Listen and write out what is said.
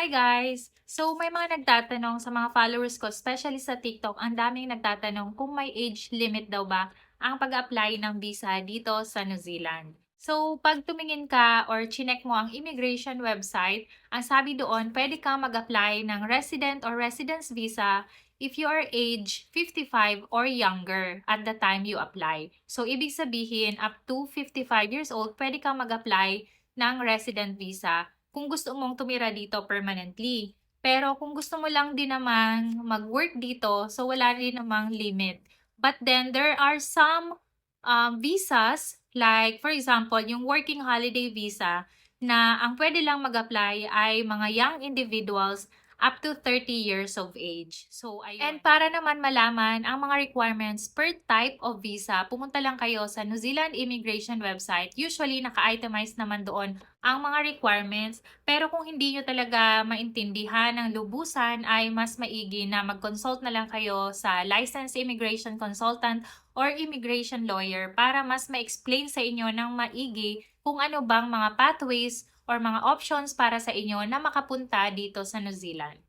Hi guys! So may mga nagtatanong sa mga followers ko, especially sa TikTok, ang daming nagtatanong kung may age limit daw ba ang pag-apply ng visa dito sa New Zealand. So pag tumingin ka or chinek mo ang immigration website, ang sabi doon, pwede kang mag-apply ng resident or residence visa if you are age 55 or younger at the time you apply. So ibig sabihin, up to 55 years old, pwede kang mag-apply ng resident visa kung gusto mong tumira dito permanently. Pero kung gusto mo lang din naman mag-work dito, so wala rin namang limit. But then there are some visas, like for example, yung working holiday visa, na ang pwede lang mag-apply ay mga young individuals up to 30 years of age. So, ayun. And para naman malaman ang mga requirements per type of visa, pumunta lang kayo sa New Zealand Immigration website. Usually, naka-itemize naman doon ang mga requirements. Pero kung hindi nyo talaga maintindihan ng lubusan, ay mas maigi na mag-consult na lang kayo sa licensed immigration consultant or immigration lawyer para mas ma-explain sa inyo ng maigi kung ano bang mga pathways or mga options para sa inyo na makapunta dito sa New Zealand.